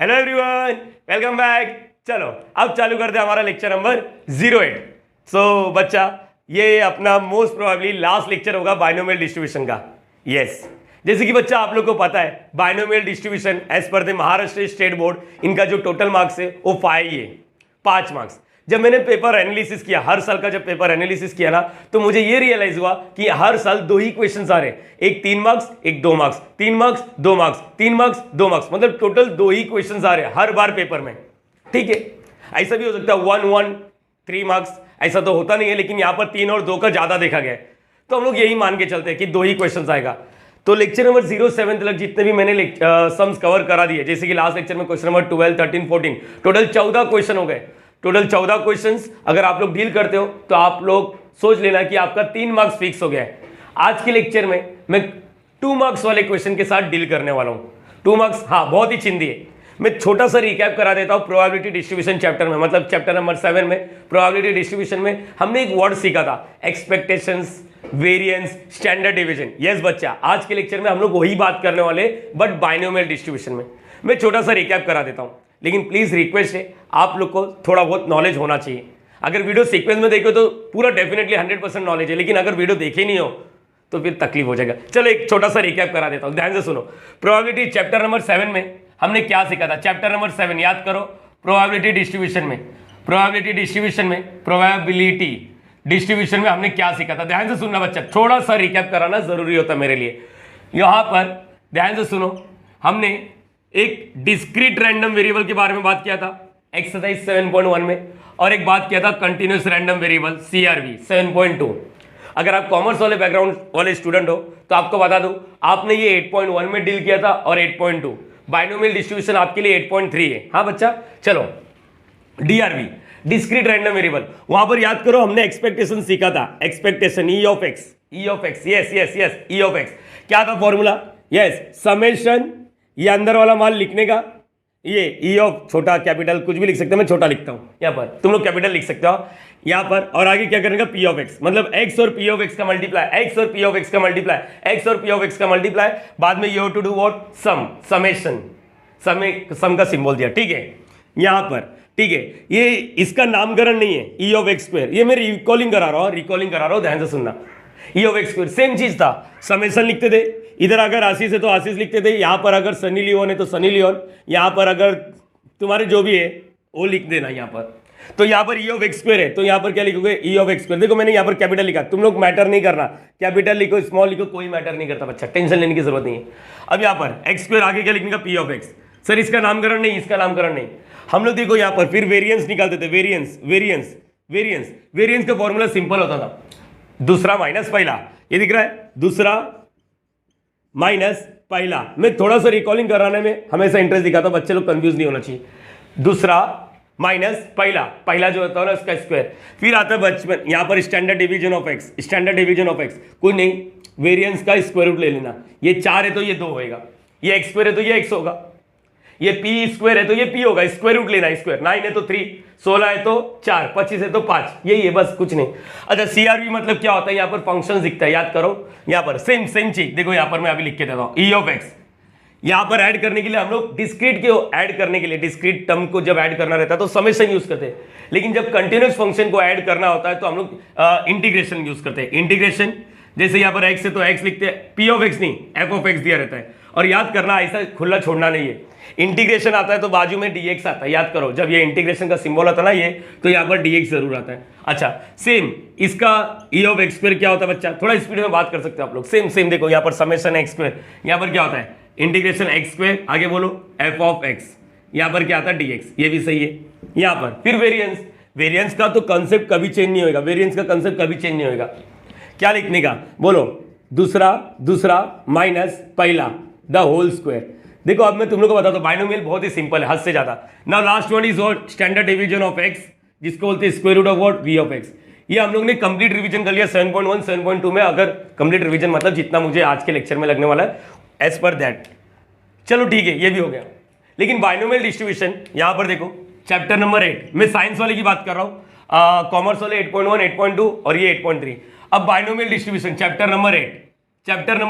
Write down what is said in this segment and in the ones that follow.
Hello everyone, welcome back. चलो अब चालू करते हैं हमारा लेक्चर नंबर 08। सो बच्चा, ये अपना मोस्ट प्रोबेबली लास्ट लेक्चर होगा बाइनोमियल डिस्ट्रीब्यूशन का। यस, जैसे कि बच्चा आप लोग को पता है binomial distribution as per the Maharashtra state board, इनका जो टोटल मार्क्स है वो 5 मार्क्स। जब मैंने पेपर एनालिसिस किया, हर साल का जब पेपर एनालिसिस किया ना, तो मुझे ये रियलाइज हुआ कि हर साल 2 ही क्वेश्चंस आ रहे हैं, एक 3 मार्क्स एक 2 marks, 3 marks 2 marks, 3 marks 2 marks, मतलब टोटल 2 ही क्वेश्चंस आ रहे हैं हर बार पेपर में। ठीक है, ऐसा भी हो सकता है 1 3 मार्क्स, ऐसा तो होता नहीं है, लेकिन यहाँ पर 3 और 2 का ज्यादा देखा गया है, तो हम लोग यही मान के चलते हैं कि 2 ही क्वेश्चन आएगा। तो लेक्चर नंबर 07 तक जितने भी मैंने सम्स कवर करा दिए, जैसे कि लास्ट लेक्चर में क्वेश्चन नंबर 12, 13, 14, टोटल 14 क्वेश्चन हो गए। टोटल 14 क्वेश्चंस अगर आप लोग डील करते हो तो आप लोग सोच लेना कि आपका 3 मार्क्स फिक्स हो गया है। आज के लेक्चर में मैं 2 मार्क्स वाले क्वेश्चन के साथ डील करने वाला हूं। 2 मार्क्स, हाँ, बहुत ही चिंदी है। मैं छोटा सा रिकैप करा देता हूं प्रोबेबिलिटी डिस्ट्रीब्यूशन चैप्टर में, मतलब चैप्टर नंबर 7 में प्रोबेबिलिटी डिस्ट्रीब्यूशन में हमने एक वर्ड सीखा था, expectations, variance, standard division. Yes बच्चा, आज के लेक्चर में हम लोग वही बात करने वाले, बट बाइनोमियल डिस्ट्रीब्यूशन में। मैं छोटा सा रिकैप करा देता हूं, लेकिन प्लीज रिक्वेस्ट है आप लोग को थोड़ा बहुत नॉलेज होना चाहिए। अगर वीडियो सीक्वेंस में देखो तो पूरा डेफिनेटली 100% नॉलेज है, लेकिन अगर वीडियो देखे नहीं हो तो फिर तकलीफ हो जाएगा। चलो एक छोटा सा रिकैप करा देता हूं, ध्यान से सुनो। प्रोबेबिलिटी चैप्टर नंबर 7 में हमने क्या सीखा था? चैप्टर नंबर 7 याद करो। प्रोबेबिलिटी डिस्ट्रीब्यूशन में हमने क्या सीखा था? ध्यान से सुनना बच्चा, थोड़ा सा रिकैप कराना जरूरी होता मेरे लिए। यहां पर ध्यान से सुनो, हमने एक डिस्क्रीट रैंडम वेरिएबल के बारे में बात किया था एक्सरसाइज 7.1 में, और एक बात किया था कंटिन्यूअस रैंडम वेरिएबल CRV 7.2। अगर आप कॉमर्स वाले बैकग्राउंड वाले स्टूडेंट हो तो आपको बता दूं, आपने ये 8.1 में डील किया था और 8.2। बाइनोमियल डिस्ट्रीब्यूशन आपके लिए 8.3 है। हाँ बच्चा, चलो DRV डिस्क्रीट रैंडम वेरिएबल, वहां पर याद करो हमने एक्सपेक्टेशन सीखा था। Expectation E of x, yes E of x क्या था फॉर्मूला? यस, समेशन, ये अंदर वाला मान लिखने का, ये E ऑफ छोटा कैपिटल कुछ भी लिख सकते हैं, मैं छोटा लिखता हूं यहाँ पर, तुम लोग कैपिटल लिख सकते हो यहाँ पर, और आगे क्या करने का? P ऑफ x, मतलब x और P ऑफ x का मल्टीप्लाई, x और P ऑफ x का मल्टीप्लाई, x और P ऑफ x का मल्टीप्लाई, बाद में you have to do what? Sum, summation, sum का सिंबल दिया। ठीक है, यहाँ पर ठीक है, ये इसका नामकरण नहीं है E ऑफ x स्क्वायर, ये मैं रिकॉलिंग करा रहा हूँ, ध्यान से सुनना। E of x square same चीज था, समेशन लिखते थे, इधर अगर आशीष है तो आशीष लिखते थे, यहाँ पर अगर सनी लियोन है तो सनी लियोन, यहाँ पर अगर तुम्हारे जो भी है वो लिख देना यहाँ पर। तो यहाँ पर E ऑफ x स्क्वायर है तो यहाँ पर क्या लिखोगे? E of x square. देखो मैंने यहाँ पर कैपिटल लिखा, तुम लोग मैटर नहीं करना, कैपिटल लिखो स्मॉल लिखो, कोई मैटर नहीं करता बच्चा, टेंशन लेने की जरूरत नहीं है। अब यहाँ पर x स्क्वायर आगे क्या लिखने का? P of x। सर इसका नामकरण नहीं, इसका नामकरण नहीं, हम लोग देखो यहाँ पर फिर वेरिएंस निकालते थे, वेरिएंस का फॉर्मूला सिंपल होता था, दूसरा माइनस पहला, ये दिख रहा है, दूसरा माइनस पहला। मैं थोड़ा सा रिकॉलिंग कराने में हमेशा इंटरेस्ट दिखाता हूं, बच्चे लोग कंफ्यूज नहीं होना चाहिए। दूसरा माइनस पहला, पहला जो होता है ना उसका स्क्वायर, फिर आता है बचपन यहाँ पर स्टैंडर्ड डिवीजन ऑफ एक्स, कुछ नहीं, वेरिएंस का स्क्वायर रूट ले लेना। ये 4 है तो ये 2 होगा, ये x स्क्वायर है तो ये x होगा, ये p स्क्वायर है तो ये p होगा, स्क्वायर रूट लेना, स्क्वायर 9 है तो 3, 16 है तो 4, 25 है तो 5, यही है बस, कुछ नहीं। अच्छा CRV मतलब क्या होता है? यहाँ पर फंक्शन दिखता है, याद करो, यहाँ पर सेम चीज देखो, यहाँ पर मैं अभी लिख के देता हूँ E ऑफ x। यहाँ पर ऐड करने के लिए हम लोग डिस्क्रीट को ऐड करने के लिए, डिस्क्रीट टर्म को जब ऐड करना रहता है तो समेशन यूज करते हैं, लेकिन जब कंटिन्यूअस फंक्शन को ऐड करना होता है तो हम लोग इंटीग्रेशन यूज करते हैं। इंटीग्रेशन, जैसे यहाँ पर x है तो x लिखते हैं, P ऑफ x नहीं F ऑफ x दिया रहता है, और याद करना ऐसा खुला छोड़ना नहीं है। इंटीग्रेशन आता है तो बाजू में dx आता है, याद करो, जब ये इंटीग्रेशन का सिंबल आता है ना ये, तो यहाँ पर dx जरूर आता है। अच्छा सेम इसका E ऑफ x स्क्वायर क्या होता है बच्चा? थोड़ा स्पीड में बात कर सकते हो आप लोग। सेम देखो, यहाँ पर समेशन x स्क्वायर, यहाँ पर क्या होता है? इंटीग्रेशन x स्क्वायर, आगे बोलो f ऑफ x, यहाँ पर क्या आता है? dx, ये भी सही है। यहाँ पर फिर वेरिएंस का तो कंसेप्ट कभी चेंज नहीं होगा, क्या लिखने का? बोलो, दूसरा माइनस पहला द होल स्क्वायर। देखो अब मैं तुम लोग को बताता हूं, बाइनोमियल बहुत ही सिंपल है, हद से ज्यादा। Now last one is what? Standard division of x, जिसको बोलते हैं square root of what? V of x। ये हम लोग ने कंप्लीट रिवीजन कर लिया 7.1, 7.2 में। अगर कंप्लीट रिवीजन मतलब जितना मुझे आज के लेक्चर में लगने वाला है एज पर दैट। चलो ठीक है, ये भी हो गया। लेकिन बाइनोमियल डिस्ट्रीब्यूशन यहाँ पर देखो, चैप्टर नंबर 8, मैं साइंस वाले की बात कर रहा हूँ, कॉमर्स वाले 8.1, 8.2 और ये 8.3। अब बाइनोमियल डिस्ट्रीब्यूशन चैप्टर नंबर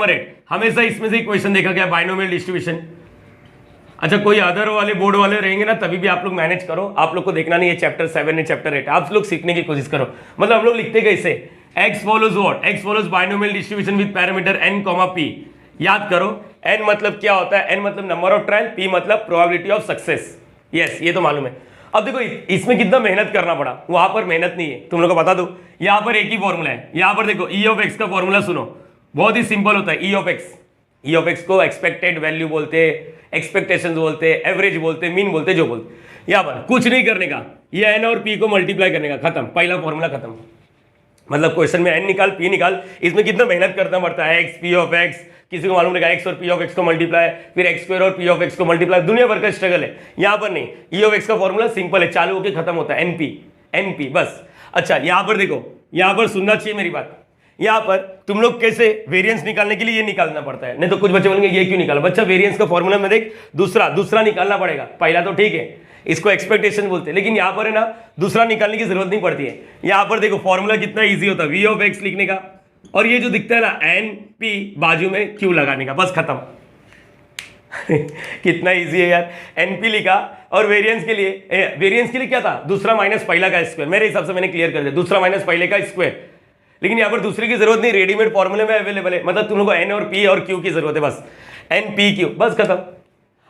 8 हमेशा इसमें से क्वेश्चन देखा गया, बाइनोमियल डिस्ट्रीब्यूशन। अच्छा कोई अदर वाले बोर्ड वाले रहेंगे ना तभी भी आप लोग मैनेज करो, आप लोग को देखना नहीं है चैप्टर 7 है चैप्टर 8, आप लोग सीखने की कोशिश करो। मतलब हम लोग लिखते कैसे, x follows what, x follows binomial distribution with parameter n, p। याद करो n मतलब क्या होता है, n मतलब नंबर ऑफ ट्रायल, p मतलब प्रोबेबिलिटी ऑफ सक्सेस। यस ये तो मालूम है। अब देखो इसमें कितना मेहनत करना पड़ा, वहां पर मेहनत नहीं है, तुम लोग को बता दो। यहां पर एक ही फॉर्मूला है, यहां पर देखो ई ऑफ एक्स का फॉर्मूला सुनो, बहुत ही सिंपल होता है। ई ऑफ एक्स को एक्सपेक्टेड वैल्यू बोलते, एक्सपेक्टेशंस बोलते, एवरेज बोलते, मीन बोलते, जो बोलते। यहां पर कुछ नहीं करने का, ये एन और पी को मल्टीप्लाई करने का, खत्म, पहला फॉर्मूला खत्म। मतलब क्वेश्चन में एन निकाल पी निकाल, इसमें कितना मेहनत करना पड़ता है। एक्स पी ऑफ एक्स, किसी को मालूम रहेगा एक्स और पी ऑफ एक्स को मल्टीप्लाई, फिर एक्स स्क्वायर और पी ऑफ एक्स को मल्टीप्लाई, दुनिया भर का स्ट्रगल है। यहां पर नहीं, ई ऑफ एक्स का फॉर्मूला सिंपल है, चालू होकर खत्म होता है, एनपी बस। अच्छा यहां पर देखो, यहां पर सुनना चाहिए मेरी बात, यहां पर तुम लोग कैसे वेरिएंस निकालने के लिए ये निकालना पड़ता है। नहीं तो कुछ बच्चे बोलेंगे ये क्यों निकाला, बच्चा वेरिएंस का फॉर्मूला में देख, दूसरा निकालना पड़ेगा, पहला तो ठीक है, इसको एक्सपेक्टेशन बोलते हैं, लेकिन यहां पर है ना दूसरा निकालने की जरूरत नहीं पड़ती है। यहां पर देखो फॉर्मूला कितना इजी होता है, वी ऑफ एक्स लिखने का, और ये जो दिखता है ना एन पी, बाजू में क्यू लगाने का, बस खत्म। कितना इजी है यार, एनपी लिखा, और वेरिएंस के लिए क्या था, दूसरा माइनस पहला का स्क्वायर, मेरे हिसाब से मैंने क्लियर कर दिया, दूसरा माइनस पहले का स्क्वायर। लेकिन यहां पर दूसरे की जरूरत नहीं, रेडीमेड फॉर्मूले में अवेलेबल है, मतलब तुम लोग को एन और पी और क्यू की जरूरत है, बस एन पी क्यू, बस खत्म।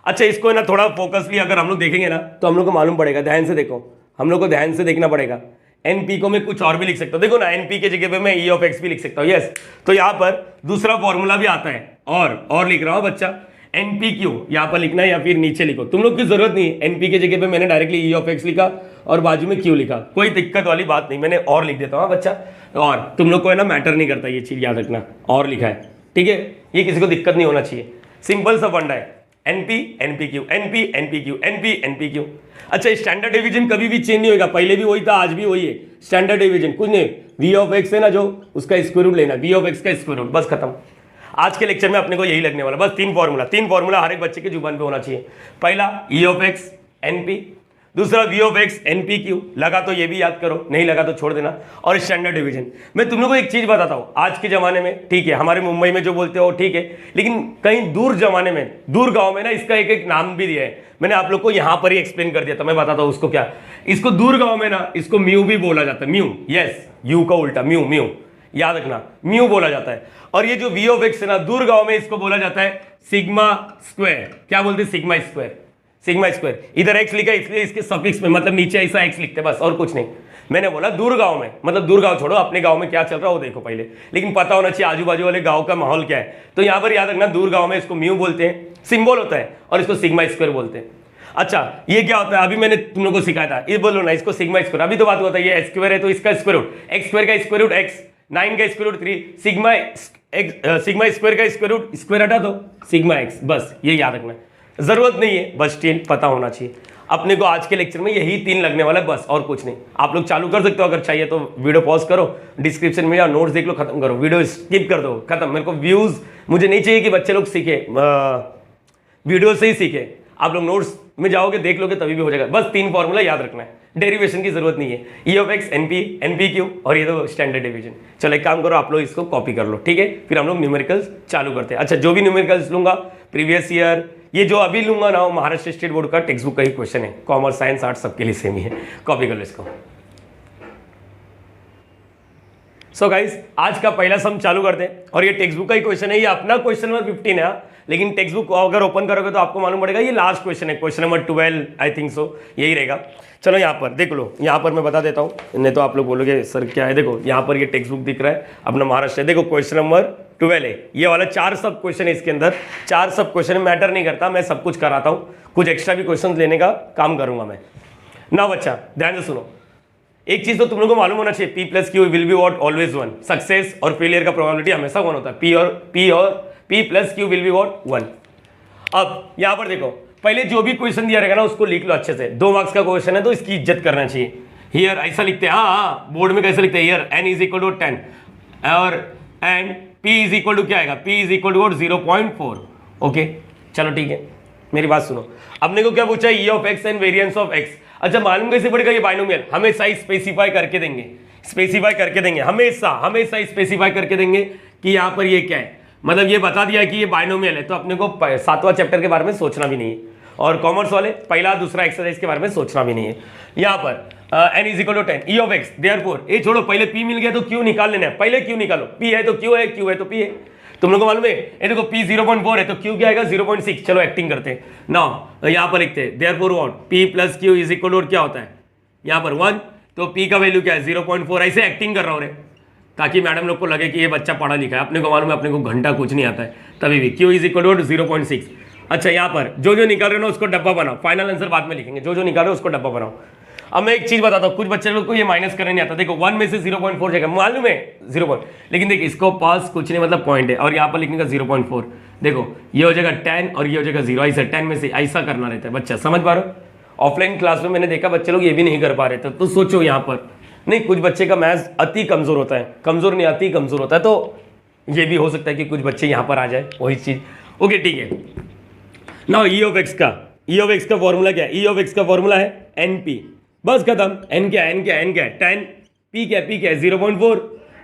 अच्छा इसको है ना थोड़ा फोकसली अगर हम लोग देखेंगे ना तो हम लोग को मालूम पड़ेगा, ध्यान से देखो, हम लोग को ध्यान से देखना पड़ेगा। एनपी को मैं कुछ और भी लिख सकता हूं, देखो ना एनपी के जगह पे मैं ई ऑफ एक्स भी लिख सकता हूं, यस। तो यहां पर दूसरा फॉर्मूला भी आता है, और लिख रहा हूं बच्चा, एनपी क्यू यहां पर लिखना है या फिर नीचे लिखो, तुम लोग की जरूरत नहीं है। एनपी के जगह पे मैंने डायरेक्टली ई ऑफ एक्स लिखा और बाजू में क्यू लिखा, कोई दिक्कत वाली बात नहीं, मैंने और लिख देता हूं बच्चा, और तुम लोग को है ना मैटर नहीं करता, ये चीज याद रखना, और लिखा है, ठीक है, ये किसी को दिक्कत नहीं होना चाहिए, सिंपल सा फंडा है, NP NP Q, NP NP Q, NP NP Q. अच्छा स्टैंडर्ड डिवीजन कभी भी चेंज नहीं होगा, पहले भी वही था, आज भी वही है, स्टैंडर्ड डिवीजन कुछ नहीं, वी ऑफ एक्स है ना जो, उसका स्क्वायर रूट लेना, वी ऑफ एक्स का स्क्वायर रूट, बस खत्म। आज के लेक्चर में अपने को यही लगने वाला, बस तीन फॉर्मूला हर एक बच्चे के जुबान पे होना चाहिए। पहला ई ऑफ एक्स एनपी, दूसरा V of x np q, लगा तो ये भी याद करो, नहीं लगा तो छोड़ देना, और स्टैंडर्ड डिवीजन। मैं तुम लोगों को एक चीज बताता हूं, आज के जमाने में ठीक है, हमारे मुंबई में जो बोलते हो ठीक है, लेकिन कहीं दूर जमाने में, दूर गांव में ना इसका एक नाम भी दिया है, मैंने आप लोग को यहां पर ही एक्सप्लेन कर दिया था, मैं बताता हूं उसको क्या। इसको दूर गांव में ना इसको म्यू भी बोला जाता है, म्यू, यस, यू का उल्टा म्यू, याद रखना, म्यू बोला जाता है। और ये जो वी ऑफ एक्स है ना, दूर गांव में इसको बोला जाता है सिग्मा स्क्वायर, क्या बोलते हैं, सिग्मा स्क्वायर। इधर एक्स लिखा इसलिए इसके सफिक्स में, मतलब नीचे ऐसा एक्स लिखते हैं, बस और कुछ नहीं। मैंने बोला दूर गांव में, मतलब दूर गांव छोड़ो, अपने गांव में क्या चल रहा है वो देखो पहले, लेकिन पता होना चाहिए आजू बाजू वाले गांव का माहौल क्या है। तो यहां पर याद रखना, दूर गांव में इसको म्यू बोलते हैं, सिंबल होता है, और इसको सिग्मा स्क्वायर बोलते हैं। अच्छा ये क्या होता है, अभी मैंने तुम लोग को सिखाया था, ये बोलो ना, इसको सिग्मा स्क्वायर, अभी तो बात होता है, ये एक्स स्क्वायर है तो इसका स्क्वायर रूट, एक्स स्क्वायर का स्क्वायर रूट एक्स, 9 का स्क्वायर रूट 3, सिग्मा स्क्वायर का स्क्वायर रूट, स्क्वायर हटा दो, सिग्मा एक्स, बस ये याद रखना, जरूरत नहीं है, बस 10 पता होना चाहिए अपने को। आज के लेक्चर में यही 3 लगने वाला है, बस और कुछ नहीं। आप लोग चालू कर सकते हो, अगर चाहिए तो वीडियो पॉज करो, डिस्क्रिप्शन में या नोट्स देख लो, खत्म करो, वीडियो स्किप कर दो, खत्म। मेरे को व्यूज मुझे नहीं चाहिए कि बच्चे लोग सीखे, वीडियो से ही सीखे, आप लोग नोट्स में जाओगे देख लोगे तभी भी हो जाएगा। बस 3 फॉर्मूला याद रखना है, डेरिवेशन की जरूरत नहीं है, ई of x NP NP Q, और ये तो स्टैंडर्ड डिवीजन। चलो एक काम करो, आप लोग इसको कॉपी कर लो, ठीक है, फिर हम लोग न्यूमेरिकल्स चालू करते हैं। अच्छा जो भी न्यूमेरिकल्स लूंगा प्रीवियस ईयर, ये जो अभी लूंगा ना, महाराष्ट्र स्टेट बोर्ड का टेक्स्ट बुक का ही क्वेश्चन है, कॉमर्स साइंस आर्ट्स सबके लिए सेम ही है, कॉपी कर लो इसको। सो गाइस आज का पहला सम चालू करते हैं, और ये टेक्स्ट बुक का ही क्वेश्चन है, ये अपना क्वेश्चन नंबर 15 है, लेकिन टेक्स्ट बुक अगर ओपन करोगे तो आपको मालूम पड़ेगा ये लास्ट क्वेश्चन है, question number 12 I think so यही रहेगा। चलो यहाँ पर देख लो, यहाँ पर मैं बता देता हूँ, नहीं तो आप लोग बोलोगे सर क्या है। देखो यहाँ पर ये टेक्स्ट बुक दिख रहा है अपना महाराष्ट्र, देखो क्वेश्चन नंबर 12 है, ये वाला 4 सब क्वेश्चन है इसके अंदर, 4 सब क्वेश्चन मैटर नहीं करता, मैं सब कुछ कराता हूँ, कुछ एक्स्ट्रा भी क्वेश्चन लेने का काम करूंगा मैं ना। बच्चा ध्यान से सुनो, एक चीज तो तुम लोगों को मालूम होना चाहिए, P plus Q will be what, always 1। Success और फेलियर का प्रोबेबिलिटी हमेशा 1 होता है, P plus Q will be what 1। अब यहां पर देखो, पहले जो भी क्वेश्चन दिया रहेगा ना उसको लिख लो अच्छे से, 2 मार्क्स का क्वेश्चन है तो इसकी इज्जत करना चाहिए। हियर ऐसा लिखते हैं, हाँ बोर्ड में कैसे लिखते हैं, here n is equal to 10 और and p is equal to क्या आएगा, p is equal to 0.4। Okay चलो ठीक है, मेरी बात सुनो, अपने को क्या पूछा है, ई of x and variance of x. अच्छा मालूम कैसे पड़ेगा, ये बाइनोमियल हमेशा स्पेसिफाई करके देंगे, हमेशा स्पेसिफाई करके देंगे कि यहाँ पर ये क्या है, मतलब ये बता दिया कि ये बाइनोमियल है, तो अपने को 7वां चैप्टर के बारे में सोचना भी नहीं है। और कॉमर्स वाले पहला दूसरा एक्सरसाइज के बारे में सोचना भी नहीं है। यहाँ पर n is equal to 10 E of x, therefore ये छोड़ो, पहले p मिल गया तो q निकाल लेना है, पहले q निकालो, p है तो q है, q है तो p है। तुम लोगों को मालूम है ये देखो p 0.4 है तो q क्या आएगा 0.6। चलो एक्टिंग करते हैं नाउ, यहाँ पर लिखते हैं therefore what p plus q is equal to क्या होता है यहाँ पर 1, तो p का वैल्यू क्या है 0.4। ऐसे एक्टिंग कर रहा हूँ रे, ताकि मैडम लोग को लगे कि ये बच्चा पढ़ा लिखा है। अपने को मालूम है अपने को घंटा कुछ नहीं आता है, तभी भी q इज इक्वल टू 0.6। अच्छा यहाँ पर जो जो निकाल रहे हो ना उसको डब्बा बनाओ, फाइनल आंसर बाद में लिखेंगे, जो जो निकाल रहे हो उसको डब्बा बनाओ। अब मैं एक चीज बताता हूँ, कुछ बच्चे लोग को ये माइनस करने नहीं आता। देखो 1 में से 0.4 जाएगा, मालूम है 0. लेकिन देख इसको पास कुछ नहीं मतलब पॉइंट है, और यहाँ पर लिखने का 0.4। देखो ये हो जाएगा 10 और ये हो जाएगा 0, ऐसा 10 में से ऐसा करना रहता है। बच्चा समझ पा रहे हो? ऑफलाइन क्लास में मैंने देखा बच्चे लोग ये भी नहीं कर पा रहे थे। तो सोचो यहाँ पर नहीं, कुछ बच्चे का मैथ्स अति कमजोर होता है, कमजोर नहीं अति कमजोर होता है, तो ये भी हो सकता है कि कुछ बच्चे यहाँ पर आ जाए वही चीज। ओके ठीक है, नाउ ई ऑफ एक्स का फॉर्मूला क्या है? ई ऑफ एक्स का फॉर्मूला है NP, बस खत्म। n क्या है 10, p क्या है 0.4।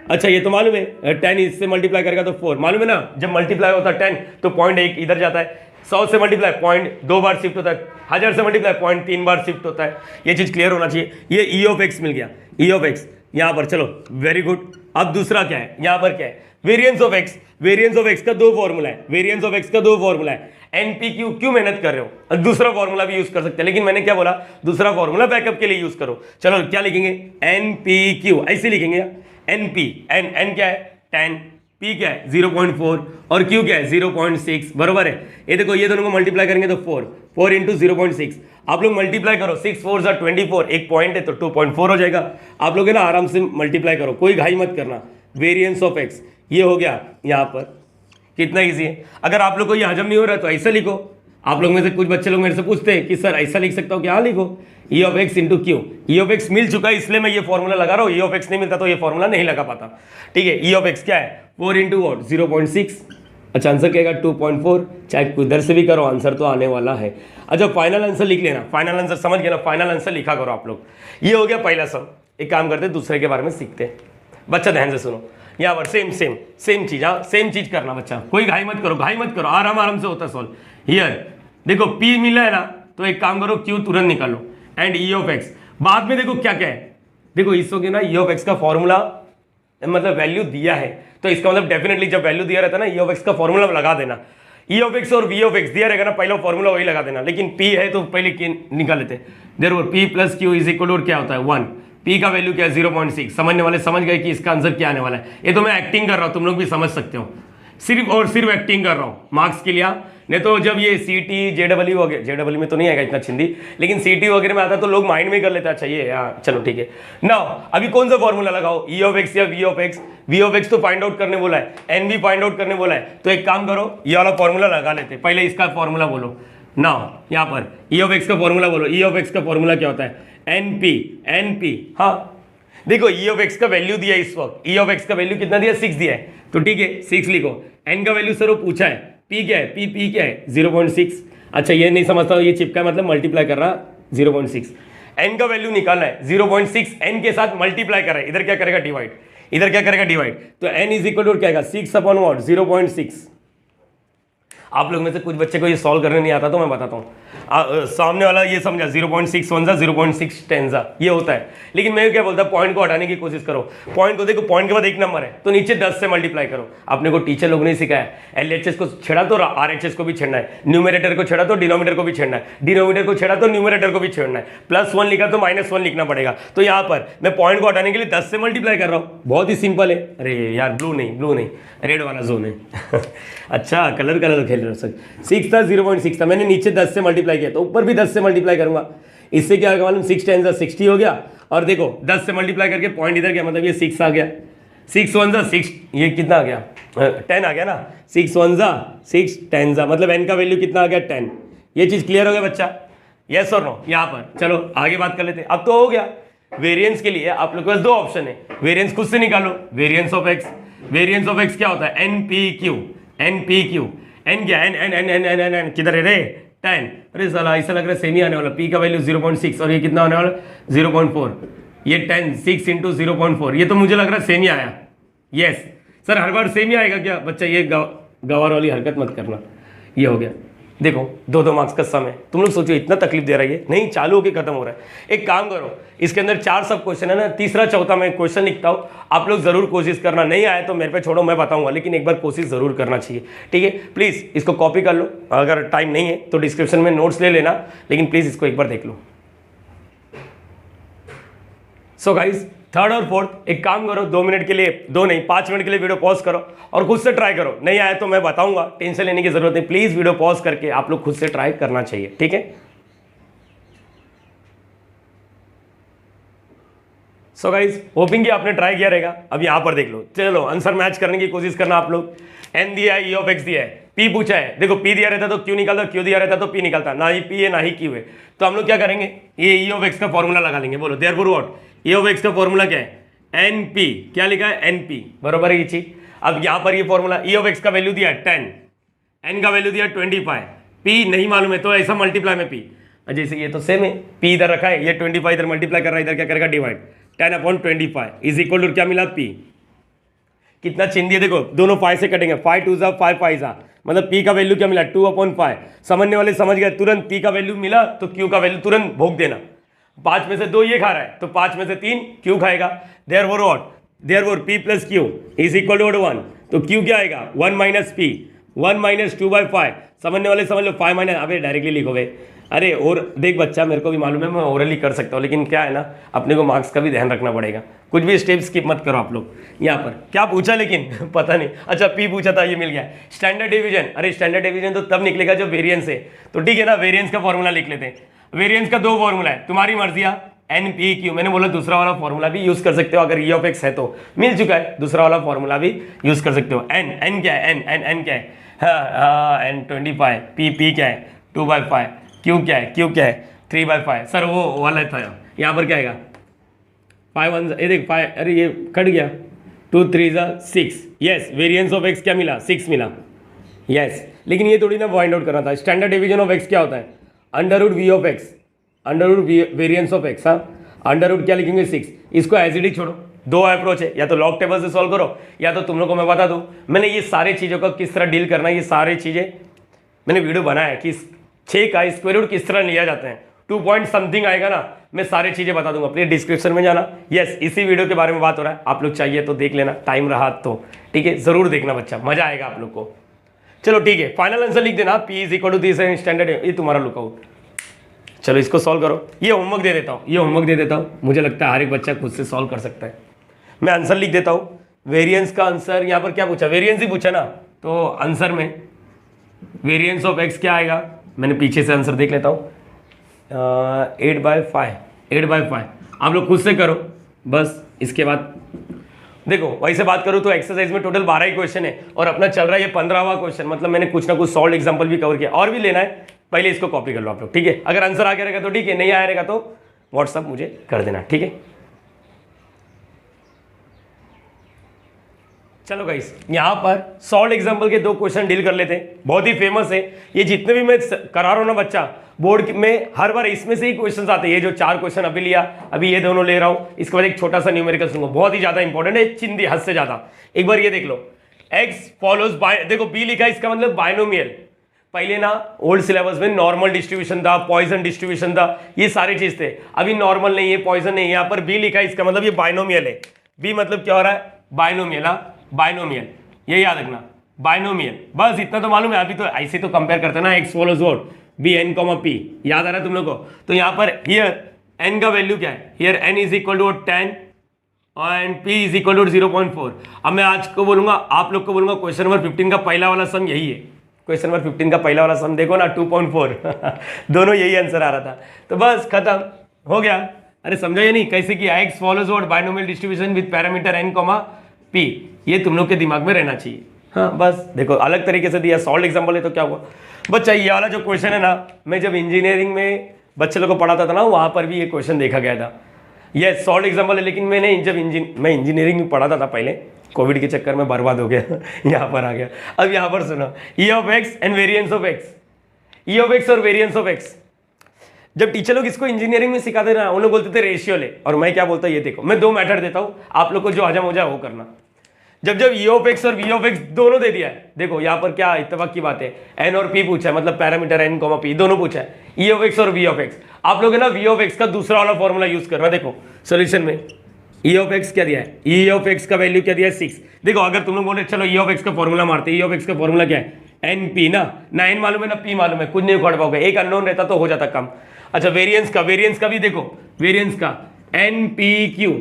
अच्छा ये तो मालूम है 10 इससे मल्टीप्लाई करेगा तो 4, मालूम है ना, जब मल्टीप्लाई होता है 10 तो पॉइंट 1 इधर जाता है, 100 से मल्टीप्लाई पॉइंट 2 बार शिफ्ट होता है, 1000 से मल्टीप्लाई पॉइंट 3 बार शिफ्ट होता है। ये चीज क्लियर होना चाहिए। ये ई ऑफ एक्स मिल गया, ई ऑफ एक्स यहाँ पर। चलो वेरी गुड। अब दूसरा क्या है यहाँ पर, क्या है variance of x. Variance of x का दो फॉर्मूला है, वेरिएंस ऑफ एक्स का दो फॉर्मूला है। NPQ क्यों मेहनत कर रहे हो, दूसरा फॉर्मूला भी यूज कर सकते हैं, लेकिन मैंने क्या बोला दूसरा फॉर्मूला बैकअप के लिए यूज करो। चलो क्या लिखेंगे NPQ, ऐसे लिखेंगे NP, n क्या है 10, P क्या है 0.4 और Q क्या है 0.6, बरोबर है। ये देखो ये दोनों को मल्टीप्लाई करेंगे तो 4 इंटू 0.6, आप लोग मल्टीप्लाई करो, 6 4 सा 24, एक पॉइंट है तो 2.4 हो जाएगा। आप लोग है ना आराम से मल्टीप्लाई करो, कोई घाई मत करना। वेरिएंस ऑफ एक्स ये हो गया यहाँ पर, कितना इजी है। अगर आप लोग को ये हजम नहीं हो रहा है तो ऐसा लिखो। आप लोग में से कुछ बच्चे लोग मेरे से पूछते हैं कि सर ऐसा लिख सकता हूँ क्या? लिखो E of X into Q. E of X मिल चुका है इसलिए मैं ये फॉर्मूला लगा रहा हूँ, ई ऑफ एक्स नहीं मिलता तो ये फॉर्मूला नहीं लगा पाता। ठीक है, ई ऑफ एक्स क्या है 4 इंटू वॉट 0.6। अच्छा आंसर क्या है 2.4, चाहे किधर से भी करो आंसर तो आने वाला है। अच्छा फाइनल आंसर लिख लेना, फाइनल आंसर समझ गया ना, फाइनल आंसर लिखा करो आप लोग। ये हो गया पहला सम। एक काम करते दूसरे के बारे में सीखते हैं। बच्चा ध्यान से सुनो, यहाँ पर सेम चीज, हाँ सेम चीज करना बच्चा, कोई घाई मत करो, आराम से होता सॉल्व। हियर देखो P मिला है ना, तो एक काम करो Q तुरंत निकालो एंड ई ऑफ एक्स। बाद में देखो क्या क्या है, देखो इसको के ना ई ऑफ एक्स का फॉर्मूला मतलब वैल्यू दिया है, तो इसका मतलब डेफिनेटली जब वैल्यू दिया रहता है ना ई ऑफ एक्स का फॉर्मूला लगा देना। ई ऑफ एक्स और वी ऑफ एक्स दिया रहेगा ना, पहला फॉर्मूला वही लगा देना। लेकिन P है तो पहले निकाल लेते हैं। Therefore P plus Q is equal to क्या होता है 1। P का वैल्यू क्या है 0.6। समझने वाले समझ गए कि इसका आंसर क्या आने वाला है। ये तो मैं एक्टिंग कर रहा हूँ, तुम लोग भी समझ सकते हो, सिर्फ और सिर्फ एक्टिंग कर रहा हूँ मार्क्स के लिए। नहीं तो जब ये CT JEE वगैरह, JEE में तो नहीं आएगा इतना छिंदी, लेकिन CT वगैरह में आता तो लोग माइंड में कर लेते अच्छा ये चलो ठीक है ना। अभी कौन सा फॉर्मूला लगाओ, ई ऑफ एक्स या V of x? V of x तो फाइंड आउट करने बोला है, एन भी फाइंड आउट करने बोला है, तो एक काम करो ये वाला फॉर्मूला लगा लेते। पहले इसका फॉर्मूला बोलो ना, यहाँ पर ई ऑफ एक्स का फॉर्मूला बोलो। ई ऑफ एक्स का फॉर्मूला क्या होता है NP। हाँ देखो ई ऑफ एक्स का वैल्यू दिया है इस वक्त, ई ऑफ एक्स का वैल्यू कितना दिया 6 दिया है, तो ठीक है 6 लिखो। एन का वैल्यू सर वो पूछा है, P क्या है P क्या है 0.6। अच्छा ये नहीं समझता ये चिपका मतलब मल्टीप्लाई कर रहा 0.6। एन का वैल्यू निकालना है 0.6, एन के साथ मल्टीप्लाई कर रहा है, इधर क्या करेगा डिवाइड, इधर क्या करेगा डिवाइड, तो एन इज इक्वल टू क्या आएगा 6/what 0.6। आप लोग में से कुछ बच्चे को ये सॉल्व करने नहीं आता तो मैं बताता हूँ। सामने वाला ये समझा 0.6 1 0.6 10 ये होता है, लेकिन मैं क्या बोलता पॉइंट को हटाने की कोशिश करो। पॉइंट को देखो, पॉइंट के बाद एक नंबर है तो नीचे 10 से मल्टीप्लाई करो। अपने को टीचर लोग ने सिखाया LHS को छेड़ा तो RHS को भी छेड़ना है, न्यूमरेटर को छेड़ा तो डिनोमिनेटर को भी छेड़ना है, डिनोमिनेटर को छेड़ा तो न्यूमरेटर को भी छेड़ना है, +1 लिखा तो -1 लिखना पड़ेगा। तो यहाँ पर मैं पॉइंट को हटाने के लिए 10 से मल्टीप्लाई कर रहा हूँ, बहुत ही सिंपल है। अरे यार ब्लू नहीं रेड वाला जोन है अच्छा कलर खेल रहे हो। 6 था 0.6 था, मैंने नीचे 10 से मल्टीप्लाई किया तो ऊपर भी 10 से मल्टीप्लाई करूंगा। इससे क्या होगा मालूम 6 10 60 हो गया, और देखो 10 से मल्टीप्लाई करके पॉइंट इधर गया, मतलब ये 6 आ गया, 6 1 6 ये कितना आ गया 10 आ गया ना, 6 1 6 10 मतलब n का वैल्यू कितना आ गया 10। ये चीज क्लियर हो गया बच्चा, यस और नो? यहाँ पर चलो आगे बात कर लेते हैं। अब तो हो गया वेरिएंस के लिए आप लोग के पास दो ऑप्शन है, वेरिएंस खुद से निकालो। वेरिएंस ऑफ एक्स क्या होता है NPQ। एन क्या एन किधर है रे 10। अरे साला ऐसा लग रहा है सेमी आने वाला, P का वैल्यू 0.6 और ये कितना आने वाला 0.4। ये 10 6 इंटू 0.4, ये तो मुझे लग रहा है सेमी आया। यस सर हर बार सेमी आएगा क्या बच्चा? ये गवार वाली हरकत मत करना। ये हो गया देखो 2-2 मार्क्स का सम है, तुम लोग सोचो इतना तकलीफ दे रही है, नहीं चालू होके खत्म हो रहा है। एक काम करो, इसके अंदर 4 सब क्वेश्चन है ना, तीसरा चौथा मैं क्वेश्चन लिखता हूँ, आप लोग जरूर कोशिश करना, नहीं आए तो मेरे पे छोड़ो, मैं बताऊंगा, लेकिन एक बार कोशिश जरूर करना चाहिए, ठीक है। प्लीज इसको कॉपी कर लो, अगर टाइम नहीं है तो डिस्क्रिप्शन में नोट्स ले लेना, लेकिन प्लीज इसको एक बार देख लो। सो गाइज थर्ड और फोर्थ एक काम करो, 2 मिनट के लिए, 2 नहीं 5 मिनट के लिए वीडियो पॉज करो और खुद से ट्राई करो, नहीं आया तो मैं बताऊंगा, टेंशन लेने की जरूरत नहीं, प्लीज वीडियो पॉज करके आप लोग खुद से ट्राई करना चाहिए, ठीक है। सो गाइज होपिंग कि आपने ट्राई किया रहेगा। अब यहां पर देख लो, चलो आंसर मैच करने की कोशिश करना आप लोग। एन दिया है, ई ऑफ एक्स दिया है, पी पूछा है, देखो पी दिया रहता तो क्यू निकलता, क्यू दिया रहता तो पी निकलता, ना ही पी है ना ही क्यू है, तो हम लोग क्या करेंगे, ये ई ऑफ एक्स का फॉर्मूला लगा लेंगे। बोलो therefore what, E of x का फॉर्मूला क्या है, एन पी, क्या लिखा है एन पी, बरोबर है ये चीज। अब यहां पर ये फॉर्मूला, ई ऑफ एक्स का वैल्यू दिया 10, एन का वैल्यू दिया 25, पी नहीं मालूम है तो ऐसा मल्टीप्लाई में पी, जैसे ये तो सेम है, पी इधर रखा है, ये 25 इधर मल्टीप्लाई कर रहा है, इधर क्या करेगा डिवाइड, 10/25 इज इक्वल टू क्या मिला पी, कितना चिन्ह दिया देखो, दोनों 5 से कटेंगे, 5 2 जा 5 5 जा, मतलब पी का वैल्यू क्या मिला 2/5, समझने वाले समझ गए, तुरंत पी का वैल्यू मिला तो क्यू का वैल्यू तुरंत भोग देना, 5 में से 2 ये खा रहा है तो 5 में से 3 क्यू खाएगा, therefore what, therefore p plus q is equal to 1, तो क्यू क्या आएगा 1 माइनस पी, 1 माइनस 2/5, समझने वाले समझ लो, 5 माइनस, अबे डायरेक्टली लिखोगे, अरे और देख बच्चा मेरे को भी मालूम है मैं ओरली कर सकता हूँ, लेकिन क्या है ना अपने को मार्क्स का भी ध्यान रखना पड़ेगा, कुछ भी स्टेप स्किप मत करो आप लोग। यहाँ पर क्या पूछा लेकिन पता नहीं, अच्छा पी पूछा था, ये मिल गया। स्टैंडर्ड डिवीजन, अरे स्टैंडर्ड डिवीजन तो तब निकलेगा जो वेरिएंस है, तो ठीक है ना, वेरिएंस का फॉर्मूला लिख लेते हैं। वेरिएंस का 2 फॉर्मूला है, तुम्हारी मर्जी, एन पी क्यू, मैंने बोला दूसरा वाला फॉर्मूला भी यूज कर सकते हो, अगर ई ऑफ एक्स है तो मिल चुका है, दूसरा वाला फॉर्मूला भी यूज कर सकते हो। एन, एन क्या है, एन एन एन क्या है, हाँ एन 25, पी पी क्या है 2/5, क्यू क्या है, क्यू क्या है 3/5, सर वो वाला था, यहाँ पर क्या आएगा 5 1, ये देख 5, अरे ये कट गया, 2 3 6, यस वेरिएंस ऑफ एक्स क्या मिला 6 मिला, यस। लेकिन ये थोड़ी ना फाइंड आउट करना था, स्टैंडर्ड डिवीजन ऑफ एक्स क्या होता है, under root V of x, under root variance of x, हाँ अंडर रूट क्या लिखेंगे 6, इसको एज इट इज छोड़ो, 2 अप्रोच है, या तो लॉग टेबल से सॉल्व करो, या तो तुम लोग को मैं बता दूं मैंने ये सारी चीज़ों का किस तरह डील करना है, ये सारी चीज़ें मैंने वीडियो बनाया है कि 6 का स्क्वायर रूट किस तरह लिया जाता है, 2 पॉइंट समथिंग आएगा ना, मैं सारी चीज़ें बता दूंगा, प्लीज डिस्क्रिप्शन में जाना, यस इसी वीडियो के बारे में बात हो रहा है, आप लोग चाहिए तो देख लेना, टाइम रहा तो ठीक है, जरूर देखना बच्चा, मजा आएगा आप लोग को। चलो ठीक है, फाइनल आंसर लिख देना, p is equal to this standard, ये तुम्हारा लुकआउट। चलो इसको सॉल्व करो, ये होमवर्क दे देता हूँ, ये होमवर्क दे देता हूँ, मुझे लगता है हर एक बच्चा खुद से सॉल्व कर सकता है। मैं आंसर लिख देता हूँ, वेरिएंस का आंसर यहाँ पर क्या पूछा, वेरिएंस ही पूछा ना, तो आंसर में वेरिएंस ऑफ एक्स क्या आएगा, मैंने पीछे से आंसर देख लेता हूँ, 8/5, आप लोग खुद से करो बस। इसके बाद देखो वैसे बात करूँ तो एक्सरसाइज में टोटल 12 ही क्वेश्चन है और अपना चल रहा है ये 15वां क्वेश्चन, मतलब मैंने कुछ ना कुछ सॉल्व एग्जाम्पल भी कवर किया, और भी लेना है, पहले इसको कॉपी कर लो आप लोग, ठीक है। अगर आंसर आ गया रहेगा तो ठीक है, नहीं आया रहेगा तो व्हाट्सअप मुझे कर देना, ठीक है। चलो गाइस यहाँ पर सॉल्व एग्जाम्पल के 2 क्वेश्चन डील कर लेते हैं, बहुत ही फेमस है ये, जितने भी मैं करा रहा हूँ ना बच्चा बोर्ड में, हर बार इसमें से ही क्वेश्चन आते हैं, ये जो 4 क्वेश्चन अभी लिया, अभी ये दोनों ले रहा हूँ, इसके बाद एक छोटा सा न्यूमेरिकल दूंगा, बहुत ही ज्यादा इंपॉर्टेंट है, चिंदी हद से ज्यादा। एक बार ये देख लो, एक्स फॉलोज बाय, देखो बी लिखा है, इसका मतलब बायनोमियल, पहले ना ओल्ड सिलेबस में नॉर्मल डिस्ट्रीब्यूशन था, पॉइजन डिस्ट्रीब्यूशन था, ये सारे चीज थे, अभी नॉर्मल नहीं है, पॉइजन नहीं है, यहाँ पर बी लिखा है, इसका मतलब ये बायनोमियल है, बी मतलब क्या हो रहा है बायनोमियल, बायनोमियल, ये याद रखना बायनोमियल, बस इतना तो मालूम है। अभी तो ऐसे तो कंपेयर करते हैं ना, x follows what B n comma p, याद आ रहा है तुम लोग को, तो यहाँ पर हियर एन का वैल्यू क्या है, here n is equal to 10 and p is equal to 0.4। अब मैं आज को बोलूंगा, आप लोग को बोलूंगा क्वेश्चन नंबर 15 का पहला वाला सम यही है, क्वेश्चन नंबर 15 का पहला वाला सम देखो ना 2.4 दोनों यही आंसर आ रहा था, तो बस खत्म हो गया। अरे समझा या नहीं कैसे किया, x follows what binomial distribution with parameter n comma p, ये तुम लोग के दिमाग में रहना चाहिए। हाँ बस देखो अलग तरीके से दिया, सॉल्व एग्जाम्पल है तो क्या हुआ बच्चा, ये वाला जो क्वेश्चन है ना, मैं जब इंजीनियरिंग में बच्चे लोग को पढ़ाता था ना, वहाँ पर भी ये क्वेश्चन देखा गया था, ये सॉल्व एग्जाम्पल है, लेकिन मैंने जब मैं इंजीनियरिंग में पढ़ाता था पहले, कोविड के चक्कर में बर्बाद हो गया यहाँ पर आ गया। अब यहाँ पर सुनो, E of x and variance of x, E of x और वेरिएंस ऑफ एक्स, जब टीचर लोग इसको इंजीनियरिंग में सिखाते ना, उन लोग बोलते थे रेशियो ले, और मैं क्या बोलता हूँ ये देखो, मैं 2 मेथड देता हूँ, आप लोग को जो हजम हो जाए वो करना। जब जब ई ऑफ एक्स और वी ऑफ एक्स दोनों दे दिया है, देखो यहाँ पर क्या इत्तेफाक की बात है, एन और पी पूछा है, मतलब पैरामीटर एन कॉमा पी दोनों पूछा है, ई ऑफ एक्स और वी ऑफ एक्स। आप लोग है ना वी ऑफ एक्स का दूसरा वाला फॉर्मूला यूज करना। देखो सोल्यूशन में ई ऑफ एक्स क्या दिया है, ई ऑफ एक्स का वैल्यू क्या दिया है 6। देखो अगर तुम लोग बोले चलो ई ऑफ एक्स का फॉर्मूला मारते, ई ऑफ एक्स का फॉर्मूला क्या है, एन पी ना एन मालूम है ना पी मालूम है, कुछ नहीं उखाड़ पाओगे, एक अननोन रहता तो हो जाता काम। अच्छा वेरिएंस का भी देखो, वेरिएंस का एन पी क्यू,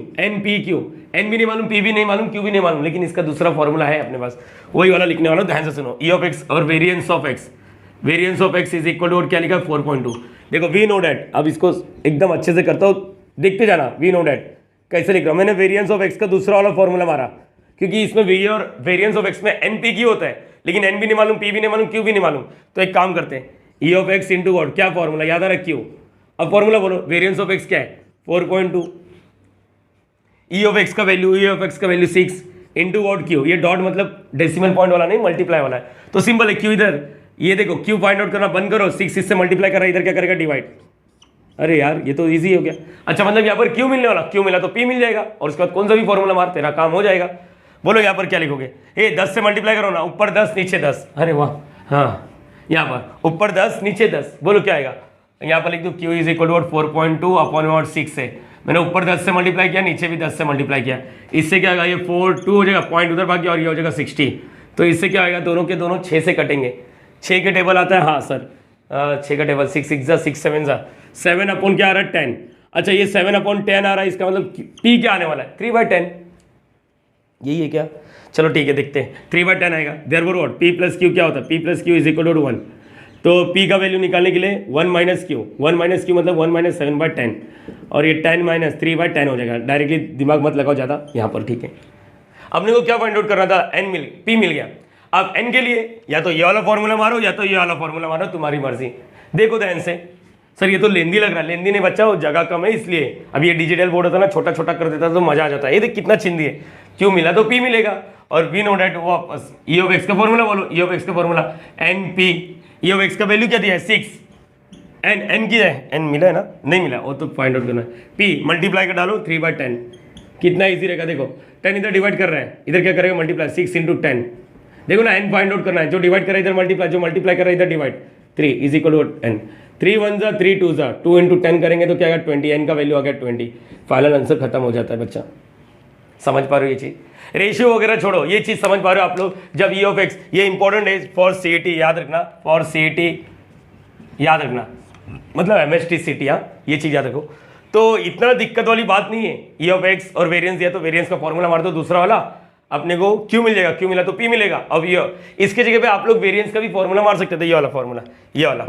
एन भी नहीं मालूम, पी भी नहीं मालूम, क्यू भी नहीं मालूम, लेकिन इसका दूसरा फॉर्मूला है अपने पास, वही वाला लिखने वाला, ध्यान से सुनो। ई ऑफ एक्स और variance of x is equal to और क्या लिखा 4.2। देखो वी नो डैट, अब इसको एकदम अच्छे से करता हूँ, देखते जाना। वी नो डैट कैसे लिख रहा हूँ, मैंने वेरिएंस ऑफ एक्स का दूसरा वाला फॉर्मूला मारा, क्योंकि इसमें वी और वेरिएंस ऑफ एक्स में एन पी क्यू होता है, लेकिन एन भी नहीं मालूम, पी भी नहीं मालूम, क्यू भी नहीं मालूम। तो एक काम करते हैं, ई ऑफ एक्स इंटू वॉट, क्या फॉर्मूला याद आ रहा, क्यू। अब फॉर्मूला बोलो, वेरिएंस ऑफ एक्स क्या है 4.2, ई ऑफ एक्स का वैल्यू 6 इंटू वॉट क्यू, ये डॉट मतलब डेसिमल पॉइंट वाला नहीं, मल्टीप्लाई वाला है, तो सिंपल है क्यू इधर, ये देखो क्यू फाइंड आउट करना बंद करो, 6 इससे मल्टीप्लाई कर रहा है, इधर क्या करेगा डिवाइड। अरे यार ये तो इजी हो गया। अच्छा मतलब यहाँ पर क्यू मिलने वाला, क्यू मिला तो पी मिल जाएगा, और उसके बाद कौन सा भी फॉर्मूला मार, तेरा काम हो जाएगा। बोलो यहाँ पर क्या लिखोगे, 10 से मल्टीप्लाई करो ना, ऊपर 10 नीचे 10, अरे वाह, हाँ यहाँ पर ऊपर 10 नीचे 10, बोलो क्या आएगा, यहाँ पर लिख दो q is equal to 4.2 upon 6 है, मैंने ऊपर 10 से मल्टीप्लाई किया, नीचे भी 10 से मल्टीप्लाई किया, इससे क्या आएगा, ये 4 2 हो जाएगा, पॉइंट उधर भाग गया और ये हो जाएगा 60। तो इससे क्या आएगा, दोनों के दोनों 6 से कटेंगे, 6 के टेबल आता है, हाँ सर 6 का टेबल, 6 6 6 7 7 अपॉन क्या आ रहा है 10। अच्छा ये 7 अपॉन 10 आ रहा है, इसका मतलब पी क्या आने वाला है 3/10, यही है क्या, चलो ठीक है देखते हैं, 3/10 आएगा। Therefore what, p plus q क्या होता है, p plus q is equal to 1, तो पी का वैल्यू निकालने के लिए 1 माइनस क्यू मतलब 1 माइनस 7/10, और ये 10 माइनस 3/10 हो जाएगा। डायरेक्टली दिमाग मत लगाओ ज़्यादा यहाँ पर, ठीक है। अपने को क्या फाइंड आउट करना था, पी मिल गया। अब एन के लिए या तो ये वाला फॉर्मूला मारो या तो ये वाला फॉर्मूला मारो, तुम्हारी मर्जी। देखो ध्यान से, सर ये तो लेंदी लग रहा है, लेंदी नहीं बच्चा, वो जगह कम है इसलिए। अब ये डिजिटल बोर्ड होता ना, छोटा छोटा कर देता तो मजा आ जाता है। ये देख कितना चिंदी है, क्यों मिला तो पी मिलेगा, और वी नो डैट वापस ई ऑफ एक्स का फॉर्मूला बोलो, ई ऑफ एक्स का formula n p, E of x का वैल्यू क्या दिया है 6, एन की है, एन मिला है ना, नहीं मिला वो तो फाइंड आउट करना है। पी मल्टीप्लाई कर डालो 3/10, कितना ईजी रहेगा, देखो 10 इधर डिवाइड कर रहा है, इधर क्या करेगा मल्टीप्लाई 6 इंटू 10, देखो ना एन फाइंड आउट करना है, जो डिवाइड कर रहा है इधर मल्टीप्लाई, जो मल्टीप्लाई कर रहा है इधर divide, 3 is equal to n, 3 1 जा 3 2 जा 2 इंटू 10 करेंगे तो क्या आएगा 20, एन का वैल्यू आ गया 20, फाइनल आंसर खत्म हो जाता है बच्चा। समझ पा रहे हो ये चीज़, रेशियो वगैरह छोड़ो, ये चीज़ समझ पा रहे हो आप लोग। जब ई ऑफ एक्स, ये इंपॉर्टेंट है फॉर सीईटी, याद रखना, फॉर सीईटी याद रखना, मतलब एमएसटी सीटी, हाँ ये चीज़ याद रखो। तो इतना दिक्कत वाली बात नहीं है, ई ऑफ एक्स और वेरिएंस दिया तो वेरिएंस का फॉर्मूला मार दो, दूसरा वाला अपने को क्यू मिल जाएगा, क्यू मिला तो पी मिलेगा। अब ये इसके जगह पे आप लोग वेरिएंस का भी फॉर्मूला मार सकते थे, ये वाला फॉर्मूला, ये वाला,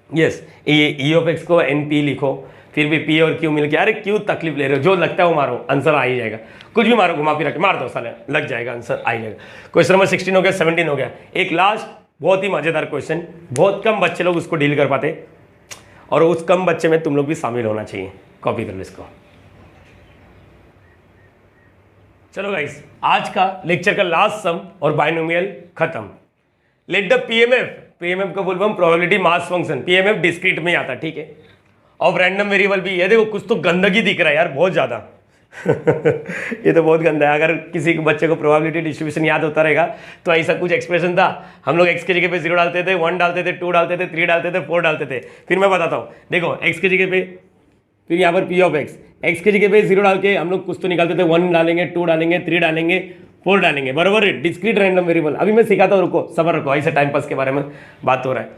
यस ये ई ऑफ एक्स को एन पी लिखो, फिर भी पी और क्यू मिल के, अरे क्यों तकलीफ ले रहे हो, जो लगता है वो मारो, आंसर आ ही जाएगा, कुछ भी मारो, घुमा फिरा के मार दो साले, लग जाएगा, आंसर आ ही जाएगा। क्वेश्चन नंबर 16 हो गया, 17 हो गया। एक लास्ट बहुत ही मजेदार क्वेश्चन, बहुत कम बच्चे लोग उसको डील कर पाते, और उस कम बच्चे में तुम लोग भी शामिल होना चाहिए। कॉपी कर लो इसको। चलो गाइस, आज का लेक्चर का लास्ट सम और बाइनोमियल खत्म। लेट द पीएमएफ को बोलते हम probability mass function, PMF discrete में आता है, ठीक है। ऑफ रैंडम वेरिएबल भी, ये देखो कुछ तो गंदगी दिख रहा है यार, बहुत ज़्यादा ये तो बहुत गंदा है। अगर किसी बच्चे को प्रोबेबिलिटी डिस्ट्रीब्यूशन याद होता रहेगा तो ऐसा कुछ एक्सप्रेशन था, हम लोग एक्स के जगह पे 0 डालते थे, 1 डालते थे, 2 डालते थे, 3 डालते थे, 4 डालते थे। फिर मैं बताता हूँ, देखो एक्स के जगह पे, फिर यहाँ पर पी ऑफ एक्स के जगह पे 0 डाल के हम लोग कुछ तो निकालते थे, 1 डालेंगे, 2 डालेंगे, 3 डालेंगे, 4 डालेंगे, बराबर है। डिस्क्रीट रैंडम वेरिएबल अभी मैं सिखाता हूँ, रुको सबर रखो, ऐसे टाइम पास के बारे में बात हो रहा है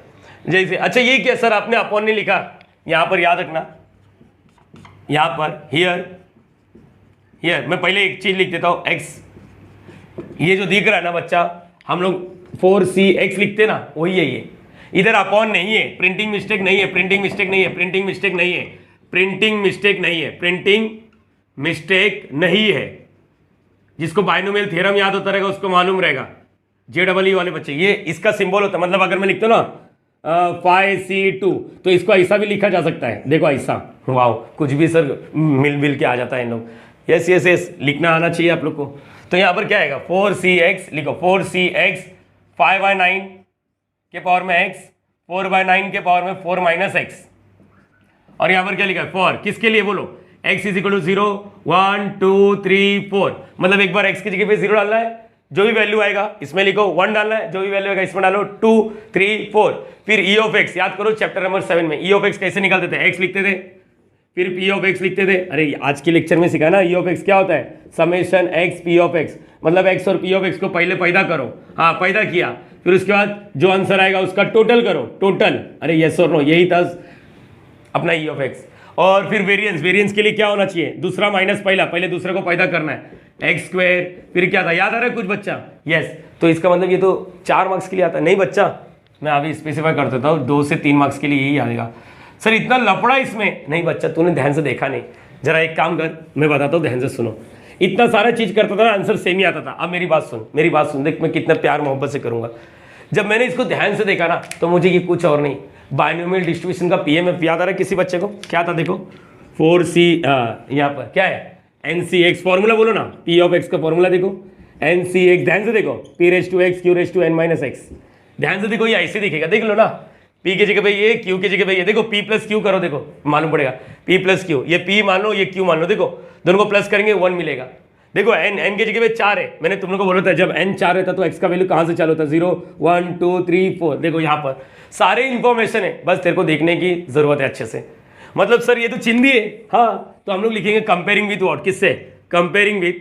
जैसे। अच्छा ये क्या सर आपने अपॉन नहीं लिखा, यहाँ पर याद रखना, यहाँ पर हियर मैं पहले एक चीज लिख देता हूँ, एक्स, ये जो दिख रहा है ना बच्चा, हम लोग 4cx लिखते ना, वही है ये, इधर अपॉन नहीं है, प्रिंटिंग मिस्टेक नहीं है, प्रिंटिंग मिस्टेक नहीं है, प्रिंटिंग मिस्टेक नहीं है, प्रिंटिंग मिस्टेक नहीं है, प्रिंटिंग मिस्टेक नहीं है। जिसको बाइनोमियल थ्योरम याद होता रहेगा उसको मालूम रहेगा, JEE वाले बच्चे, ये इसका सिंबल होता है। मतलब अगर मैं लिखता हूँ ना 5c2 तो इसको ऐसा भी लिखा जा सकता है, देखो ऐसा, वाह कुछ भी सर मिल के आ जाता है इन लोग। यस यस यस, लिखना आना चाहिए आप लोग को। तो यहाँ पर क्या आएगा, 4cx लिखो, 4cx 5/9 के पावर में x, 4/9 के पावर में 4 - x, और यहाँ पर क्या लिखा है, फॉर किसके लिए बोलो, x इज इक्वल टू 0 1 2 3 4, मतलब एक बार x की जगह पे 0 डालना है, जो भी वैल्यू आएगा इसमें लिखो, 1 डालना है, जो भी वैल्यू आएगा इसमें डालो, 2 3 4, फिर e ऑफ x, याद करो चैप्टर नंबर 7 में e ऑफ x कैसे निकालते थे, x लिखते थे, फिर p ऑफ x लिखते थे। अरे आज के लेक्चर में सिखा ना, e ऑफ x क्या होता है, summation x p of x, मतलब x और p ऑफ x को पहले पैदा करो, हाँ पैदा किया, फिर उसके बाद जो आंसर आएगा उसका टोटल करो, टोटल, अरे यस और नो, यही था अपना e ऑफ x। और फिर वेरिएंस, वेरिएंस के लिए क्या होना चाहिए, दूसरा माइनस पहला, पहले दूसरे को पैदा करना है, एक्स स्क्वायर, फिर क्या था, याद आ रहा है कुछ बच्चा, यस। तो इसका मतलब ये तो 4 मार्क्स के लिए आता है, नहीं बच्चा, मैं अभी स्पेसिफाई कर देता हूँ, 2 से 3 मार्क्स के लिए यही आएगा। सर इतना लफड़ा इसमें, नहीं बच्चा तूने ध्यान से देखा नहीं, जरा एक काम कर, मैं बताता हूँ ध्यान से सुनो, इतना सारा चीज करता था ना, आंसर सेम ही आता था। अब मेरी बात सुन, मेरी बात सुन, देख मैं कितना प्यार मोहब्बत से करूंगा। जब मैंने इसको ध्यान से देखा ना, तो मुझे ये कुछ और नहीं, बाइनोमियल डिस्ट्रीब्यूशन का पीएमएफ याद आ रहा है किसी बच्चे को, क्या था देखो, 4c, यहाँ पर क्या है, NCX, फॉर्मूला बोलो ना, P ऑफ x का फॉर्मूला देखो, NCX, ध्यान से देखो, P raise to x Q raise to n minus x, ध्यान से देखो, ये ऐसे दिखेगा, देख लो ना, P की जगह पे ये, Q की जगह पे ये, देखो P प्लस Q करो, देखो मालूम पड़ेगा, P प्लस Q, ये P मान लो, ये Q मान लो, देखो दोनों को प्लस करेंगे 1 मिलेगा। देखो n की जगह पे 4 है, मैंने तुम लोग को बोला था जब n 4 रहता तो x का वैल्यू कहाँ से चालू होता, 0 1 2 3 4, देखो यहाँ पर सारे इंफॉर्मेशन है, बस तेरे को देखने की जरूरत है अच्छे से। मतलब सर ये तो चिन्ह भी है, हाँ तो हम लोग लिखेंगे कंपेयरिंग विथ व्हाट, किससे, कंपेयरिंग विथ,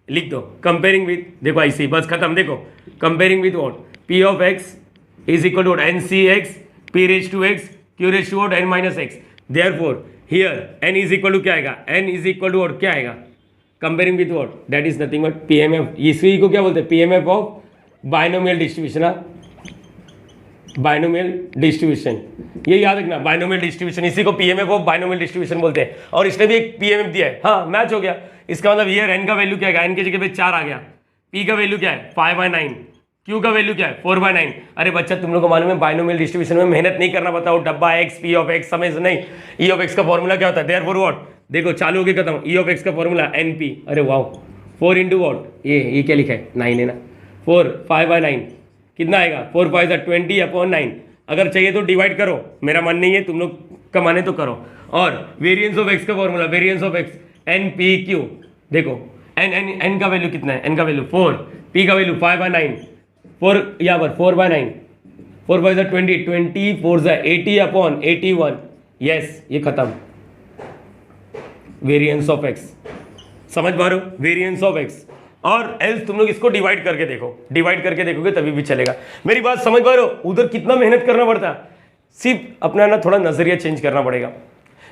लिख दो कंपेयरिंग विथ, देखो ऐसे बस खत्म, देखो comparing with what, P of x is equal to NCX P raise to x Q raise to n minus x, therefore here n is equal to क्या आएगा, n is equal to what, क्या आएगा, comparing with what, that is nothing but PMF, इसी को क्या बोलते हैं, PMF of binomial distribution, binomial distribution, ये याद रखना, बाइनोमियल डिस्ट्रीब्यूशन, इसी को पीएमएफ ऑफ बाइनोमियल डिस्ट्रीब्यूशन बोलते हैं। और इसने भी एक पीएमएफ दिया है, हाँ मैच हो गया, इसका मतलब हियर n का वैल्यू क्या है, n की जगह पे 4 आ गया, p का वैल्यू क्या है 5/9, q का वैल्यू क्या है 4/9। अरे बच्चा तुम लोग को मालूम है बाइनोमियल डिस्ट्रीब्यूशन में मेहनत नहीं करना, बताओ डब्बा x p ऑफ x समझ नहीं, e ऑफ x का फॉर्मूला क्या होता है, देयरफॉर व्हाट, देखो चालू हो गया खत्म, e ऑफ x का फॉर्मूला np, अरे वाओ 4 इंटू व्हाट, ये क्या लिखा है 9 है ना, 4 5/9 कितना आएगा, 4 5 20/9, अगर चाहिए तो डिवाइड करो, मेरा मन नहीं है, तुम लोग का माने तो करो। और वेरिएंस ऑफ x का formula, variance of x npq, देखो n का वैल्यू कितना है, n का वैल्यू 4, p का वैल्यू 5/9, 4 यहाँ पर 4/9, 4 5 20 20 4 80/81, यस ये खत्म, वेरिएंस ऑफ x, समझ पा रहे हो, वेरिएंस ऑफ x। और एल्स तुम लोग इसको डिवाइड करके देखो, डिवाइड करके देखोगे तभी भी चलेगा, मेरी बात समझ पा रहे हो, उधर कितना मेहनत करना पड़ता है, सिर्फ अपना ना थोड़ा नजरिया चेंज करना पड़ेगा।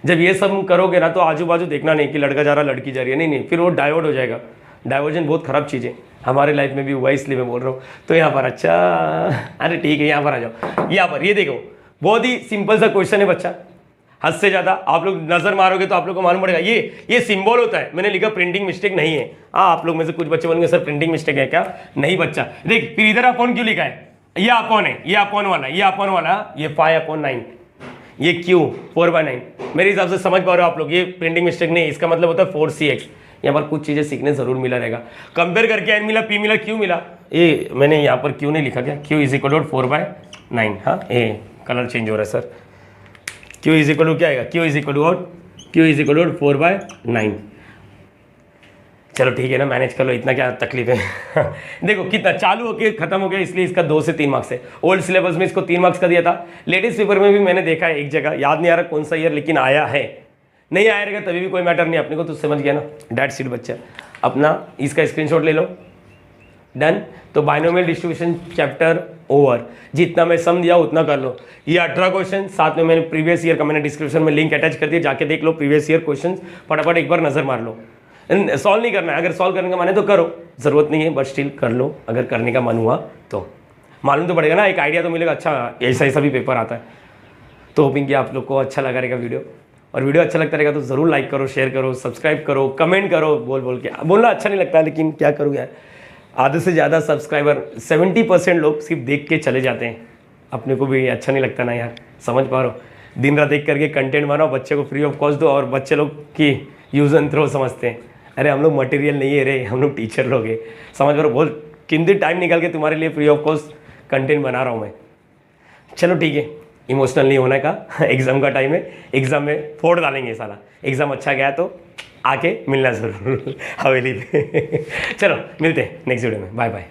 जब ये सब करोगे ना तो आजू बाजू देखना नहीं कि लड़का जा रहा लड़की जा रही है, नहीं, फिर वो डाइवर्ट हो जाएगा, डाइवर्जन बहुत खराब चीज़ है, हमारे लाइफ में भी हुआ इसलिए मैं बोल रहा हूँ। तो यहाँ पर अच्छा, अरे ठीक है यहाँ पर आ जाओ, यहाँ पर ये देखो बहुत ही सिंपल सा क्वेश्चन है बच्चा, हद से ज़्यादा आप लोग नजर मारोगे तो आप लोग को मालूम पड़ेगा, ये सिंबल होता है, मैंने लिखा प्रिंटिंग मिस्टेक नहीं है। हाँ आप लोग में से कुछ बच्चे बोलेंगे सर प्रिंटिंग मिस्टेक है क्या, नहीं बच्चा, देख फिर इधर अपॉन क्यों लिखा है, ये अपॉन है, ये अपॉन वाला, ये अपॉन वाला, ये 5/9, ये क्यू 4/9, मेरे हिसाब से समझ पा रहे हो आप लोग, ये प्रिंटिंग मिस्टेक नहीं है, इसका मतलब होता है 4cx। यहाँ पर कुछ चीज़ें सीखने जरूर मिला रहेगा, कंपेयर करके n मिला, p मिला, q मिला, ये मैंने यहाँ पर q नहीं लिखा क्या, q इज इक्वल टू 4/9, हाँ ये कलर चेंज हो रहा है sir, q is equal to क्या आएगा, q is equal to q is equal to 4/9, चलो ठीक है ना, मैनेज कर लो, इतना क्या तकलीफ है देखो कितना चालू होके खत्म हो गया, इसलिए इसका 2 से 3 मार्क्स है। ओल्ड सिलेबस में इसको 3 मार्क्स का दिया था, लेटेस्ट पेपर में भी मैंने देखा है एक जगह, याद नहीं आ रहा कौन सा ईयर, लेकिन आया है, नहीं आया रहेगा तभी भी कोई मैटर नहीं अपने को, तो समझ गया ना, डेट सीट बच्चा अपना इसका स्क्रीनशॉट ले लो, डन। तो बाइनोमियल डिस्ट्रीब्यूशन चैप्टर ओवर, जितना मैं सम दिया उतना कर लो, ये 18 क्वेश्चन, साथ में मैंने प्रीवियस ईयर का मैंने डिस्क्रिप्शन में लिंक अटैच कर दिया, जाके देख लो प्रीवियस ईयर क्वेश्चन, फटाफट एक बार नजर मार लो, सॉल्व नहीं करना है, अगर सॉल्व करने का मन है तो करो, जरूरत नहीं है बट स्टिल कर लो, अगर करने का मन हुआ तो मालूम तो पड़ेगा ना, एक आइडिया तो मिलेगा, अच्छा ऐसा भी पेपर आता है। तो होपिंग कि आप लोग को अच्छा लगा रहेगा वीडियो, और वीडियो अच्छा लगता रहेगा तो ज़रूर लाइक करो, शेयर करो, सब्सक्राइब करो, कमेंट करो, बोल के बोलना अच्छा नहीं लगता, लेकिन क्या करूँ यार, आधे से ज़्यादा सब्सक्राइबर 70% लोग सिर्फ देख के चले जाते हैं, अपने को भी अच्छा नहीं लगता ना यार, समझ पा रहे हो, दिन रात एक करके कंटेंट बनाओ, बच्चे को फ्री ऑफ कॉस्ट दो, और बच्चे लोग की यूज़ एंड थ्रो समझते हैं, अरे हम लोग मटेरियल नहीं है रे, हम लोग टीचर लोग हैं, समझ पा रहे हो, बहुत कीमती टाइम निकाल के तुम्हारे लिए फ्री ऑफ कॉस्ट कंटेंट बना रहा हूँ मैं। चलो ठीक है, इमोशनल नहीं होने का। एग्ज़ाम का टाइम है, एग्ज़ाम में फोड़ डालेंगे साला। एग्ज़ाम अच्छा गया तो आके मिलना ज़रूर हवेली पे। चलो मिलते हैं नेक्स्ट वीडियो में, बाय बाय।